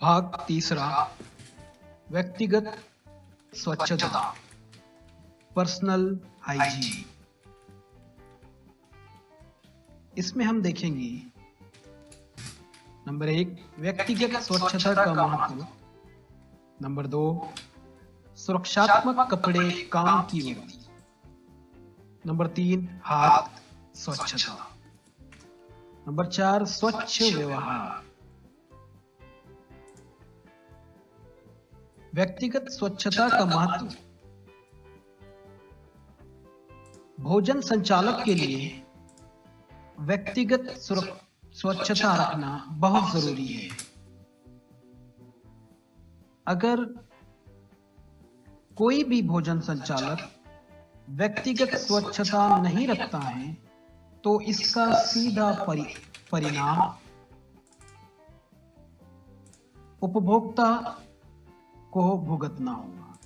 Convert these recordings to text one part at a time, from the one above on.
भाग तीसरा, व्यक्तिगत स्वच्छता, पर्सनल हाइजीन। इसमें हम देखेंगे नंबर 1 व्यक्तिगत स्वच्छता का महत्व, नंबर 2 सुरक्षात्मक कपड़े काम की वर्दी, नंबर 3 हाथ स्वच्छता, नंबर 4 स्वच्छ व्यवहार। व्यक्तिगत स्वच्छता का महत्व, भोजन संचालक के लिए व्यक्तिगत स्वच्छता रखना बहुत जरूरी है। अगर कोई भी भोजन संचालक व्यक्तिगत स्वच्छता नहीं रखता है तो इसका सीधा परिणाम उपभोक्ता को भुगतना होगा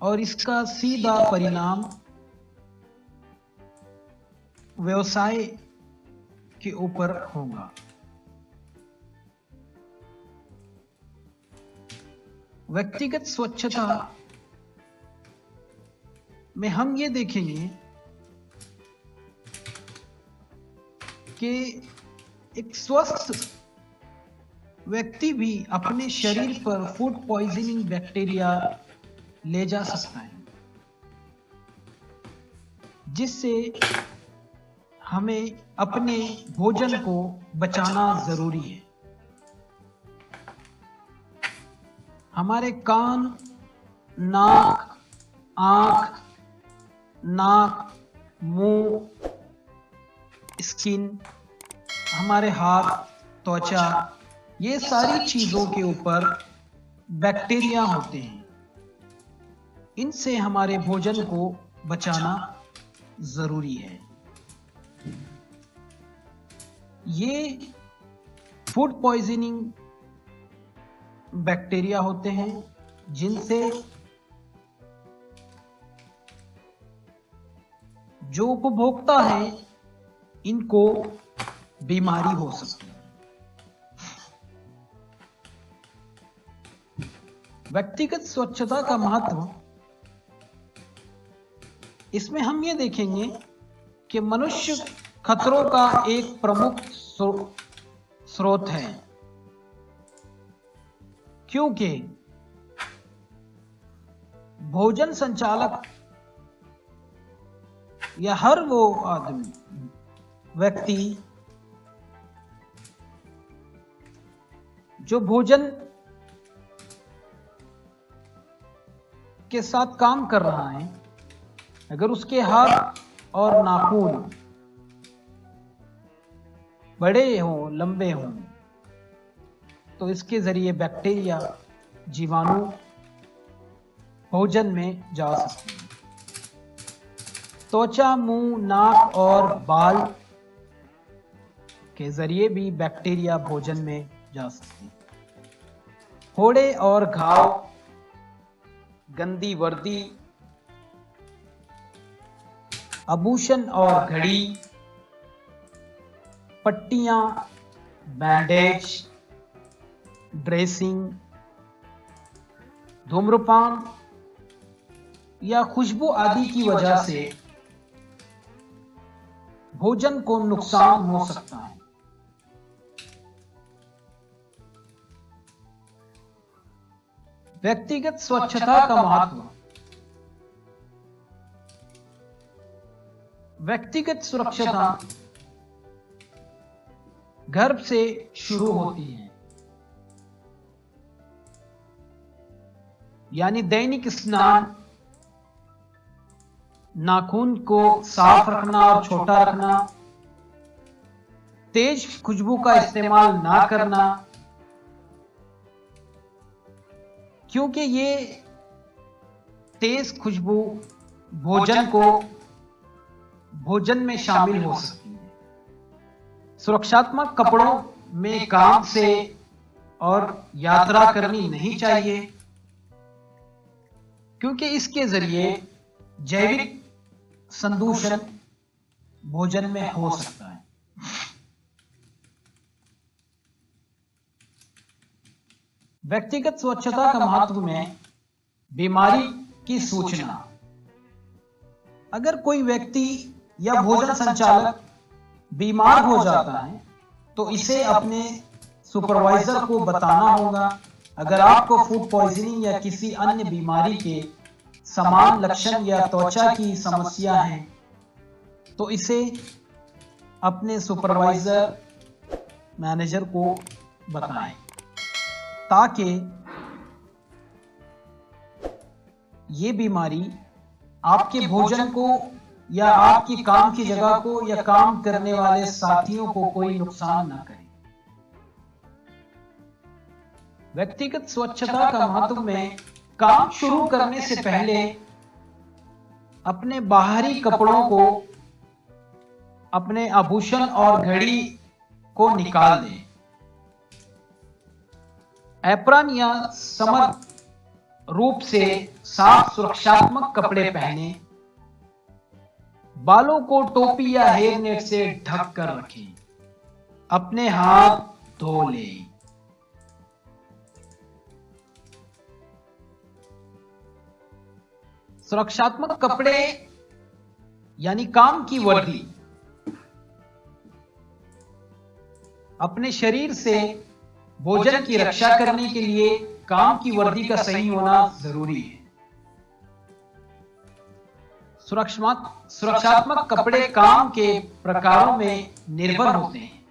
और इसका सीधा परिणाम व्यवसाय के ऊपर होगा। व्यक्तिगत स्वच्छता में हम ये देखेंगे कि एक स्वस्थ व्यक्ति भी अपने शरीर पर फूड पॉइजनिंग बैक्टीरिया ले जा सकता है, जिससे हमें अपने भोजन को बचाना जरूरी है। हमारे कान, नाक, आंख, मुंह, स्किन, हमारे हाथ, त्वचा, ये सारी चीजों के ऊपर बैक्टीरिया होते हैं। इनसे हमारे भोजन को बचाना जरूरी है। ये फूड पॉइजनिंग बैक्टीरिया होते हैं जिनसे जो उपभोक्ता है इनको बीमारी हो सकती है। व्यक्तिगत स्वच्छता का महत्व, इसमें हम ये देखेंगे कि मनुष्य खतरों का एक प्रमुख स्रोत है, क्योंकि भोजन संचालक या हर वो व्यक्ति जो भोजन के साथ काम कर रहा है, अगर उसके हाथ और नाखून बड़े हों, लंबे हों, तो इसके जरिए बैक्टीरिया, जीवाणु भोजन में जा सकते हैं। त्वचा, मुंह, नाक और बाल के जरिए भी बैक्टीरिया भोजन में जा सकते हैं। फोड़े और घाव, गंदी वर्दी, आभूषण और घड़ी, पट्टियां, बैंडेज, ड्रेसिंग, धूम्रपान या खुशबू आदि की वजह से भोजन को नुकसान हो सकता है। व्यक्तिगत स्वच्छता का महत्व, व्यक्तिगत सुरक्षता घर से शुरू होती है, यानी दैनिक स्नान, नाखून को साफ रखना और छोटा रखना, तेज खुशबू का इस्तेमाल ना करना, क्योंकि ये तेज खुशबू भोजन में शामिल हो सकती है। सुरक्षात्मक कपड़ों में काम से और यात्रा करनी नहीं चाहिए, क्योंकि इसके जरिए जैविक संदूषण भोजन में हो सकता है। व्यक्तिगत स्वच्छता का महत्व में बीमारी की सूचना। अगर कोई व्यक्ति या भोजन संचालक बीमार हो जाता है तो इसे अपने सुपरवाइजर को बताना होगा। अगर आपको फूड पॉइजनिंग या किसी अन्य बीमारी के समान लक्षण या त्वचा की समस्या है तो इसे अपने सुपरवाइजर, मैनेजर को बताएं ताकि ये बीमारी आपके भोजन को या आपकी काम की जगह को या काम करने वाले साथियों को कोई नुकसान ना करे। व्यक्तिगत स्वच्छता का महत्व में काम शुरू करने से पहले अपने बाहरी कपड़ों को, अपने आभूषण और घड़ी को निकाल दें। एप्रन या समग्र रूप से साफ सुरक्षात्मक कपड़े पहने। बालों को टोपी या हेयर नेट से ढक कर रखें। अपने हाथ धो लें। सुरक्षात्मक कपड़े यानी काम की वर्दी। अपने शरीर से भोजन की रक्षा करने के लिए काम की वर्दी का सही होना जरूरी है। सुरक्षात्मक कपड़े काम के प्रकारों में निर्भर होते हैं।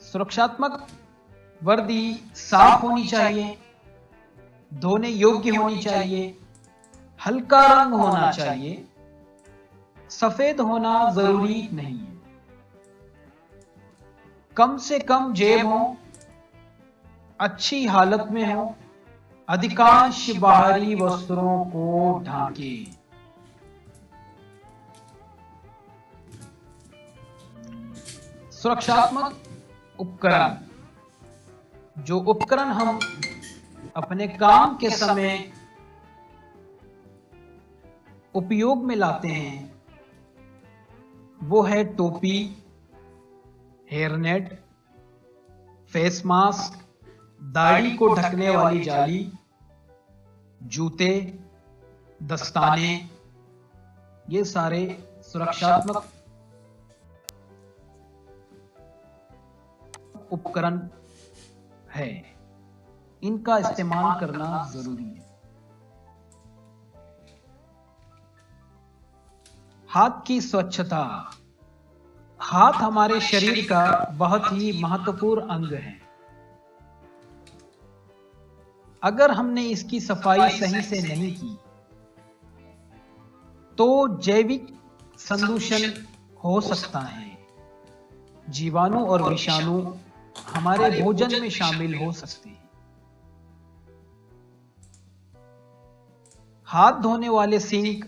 सुरक्षात्मक वर्दी साफ होनी चाहिए, धोने योग्य होनी चाहिए, हल्का रंग होना चाहिए, सफेद होना जरूरी नहीं है, कम से कम जेब हो, अच्छी हालत में हो, अधिकांश बाहरी वस्त्रों को ढांके। सुरक्षात्मक उपकरण। जो उपकरण हम अपने काम के समय उपयोग में लाते हैं वो है टोपी, हेयर नेट, फेस मास्क, दाढ़ी को ढकने वाली जाली, जूते, दस्ताने। ये सारे सुरक्षात्मक उपकरण है, इनका इस्तेमाल करना जरूरी है। हाथ की स्वच्छता। हाथ हमारे शरीर का बहुत ही महत्वपूर्ण अंग है। अगर हमने इसकी सफाई सही से नहीं की तो जैविक संदूषण हो सकता है। जीवाणु और विषाणु हमारे भोजन में शामिल हो सकते हैं। हाथ धोने वाले सिंक,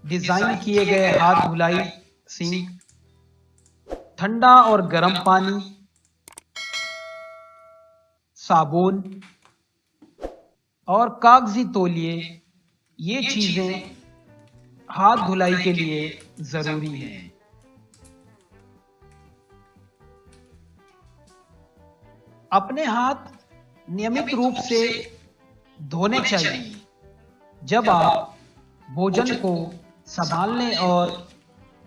डिजाइन किए गए हाथ धुलाई सिंक, ठंडा और गर्म पानी, साबुन और कागजी तौलिए, ये चीजें हाथ धुलाई के लिए जरूरी है। अपने हाथ नियमित रूप से धोने चाहिए। जब आप भोजन को संभालने और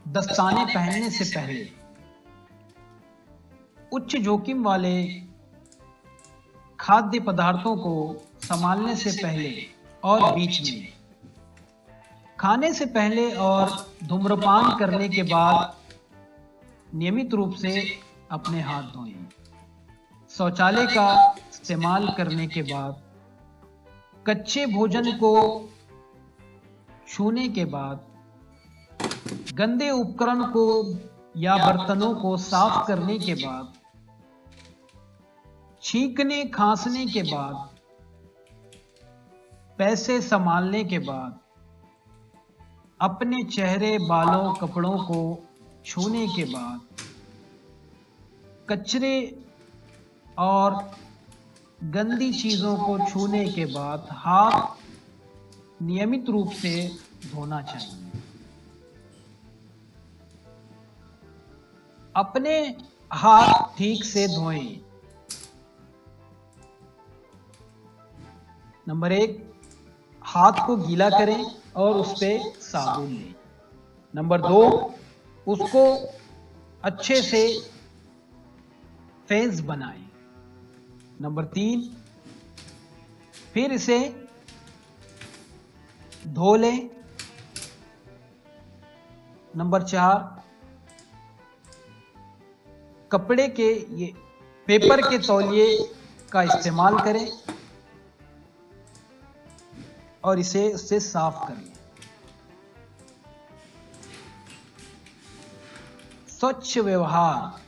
दस्ताने पहनने से पहले, उच्च जोखिम वाले खाद्य पदार्थों को संभालने से पहले और बीच में, खाने से पहले और धूम्रपान करने के बाद नियमित रूप से अपने हाथ धोएं। शौचालय का इस्तेमाल करने के बाद, कच्चे भोजन को छूने के बाद, गंदे उपकरण को या बर्तनों को साफ करने के बाद, छींकने खांसने के बाद, पैसे संभालने के बाद, अपने चेहरे, बालों, कपड़ों को छूने के बाद, कचरे और गंदी चीजों को छूने के बाद हाथ नियमित रूप से धोना चाहिए। अपने हाथ ठीक से धोएं। नंबर 1, हाथ को गीला करें और उस पे साबुन लें। नंबर 2, उसको अच्छे से फेस बनाएं। नंबर 3, फिर इसे धो लें। नंबर 4, कपड़े के ये पेपर के तौलिए का इस्तेमाल करें और इसे उससे साफ कर लें। स्वच्छ व्यवहार,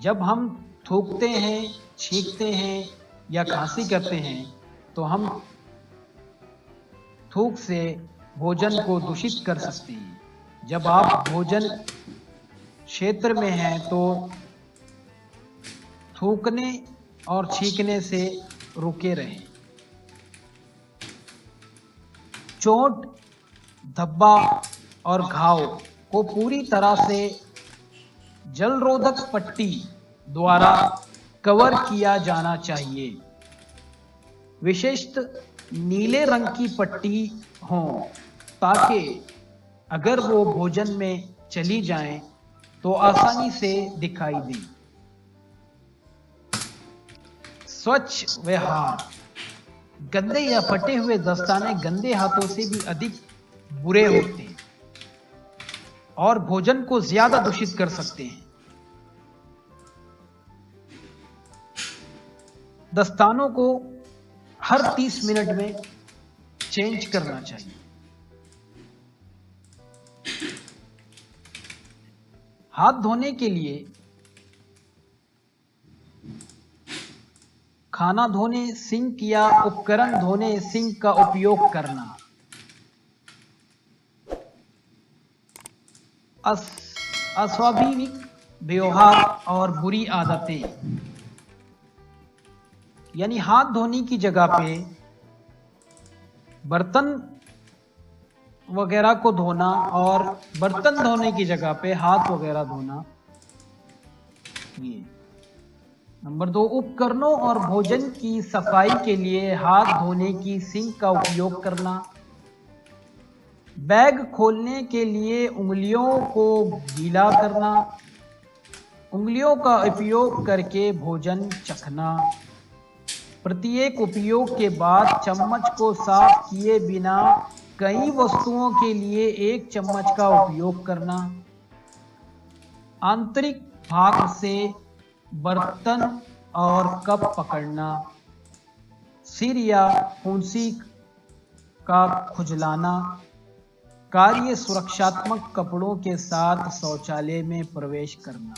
जब हम थूकते हैं, छींकते हैं या खांसी करते हैं तो हम थूक से भोजन को दूषित कर सकते हैं। जब आप भोजन क्षेत्र में हैं तो थूकने और छींकने से रुके रहें। चोट, धब्बा और घाव को पूरी तरह से जलरोधक पट्टी द्वारा कवर किया जाना चाहिए। विशिष्ट नीले रंग की पट्टी हो ताकि अगर वो भोजन में चली जाएं तो आसानी से दिखाई दें। स्वच्छ व्यवहार, गंदे या फटे हुए दस्ताने गंदे हाथों से भी अधिक बुरे होते हैं और भोजन को ज्यादा दूषित कर सकते हैं। दस्तानों को हर 30 मिनट में चेंज करना चाहिए। हाथ धोने के लिए खाना धोने सिंक या उपकरण धोने सिंक का उपयोग करना। अस्वाभाविक व्यवहार और बुरी आदतें, यानी हाथ धोने की जगह पे बर्तन वगैरह को धोना और बर्तन धोने की जगह पे हाथ वगैरह धोना। ये नंबर 2, उपकरणों और भोजन की सफाई के लिए हाथ धोने की सिंक का उपयोग करना। बैग खोलने के लिए उंगलियों को गीला करना। उंगलियों का उपयोग करके भोजन चखना। प्रत्येक उपयोग के बाद चम्मच को साफ किए बिना कई वस्तुओं के लिए एक चम्मच का उपयोग करना। आंतरिक भाग से बर्तन और कप पकड़ना। सिर या फुंसी का खुजलाना। कार्य सुरक्षात्मक कपड़ों के साथ शौचालय में प्रवेश करना।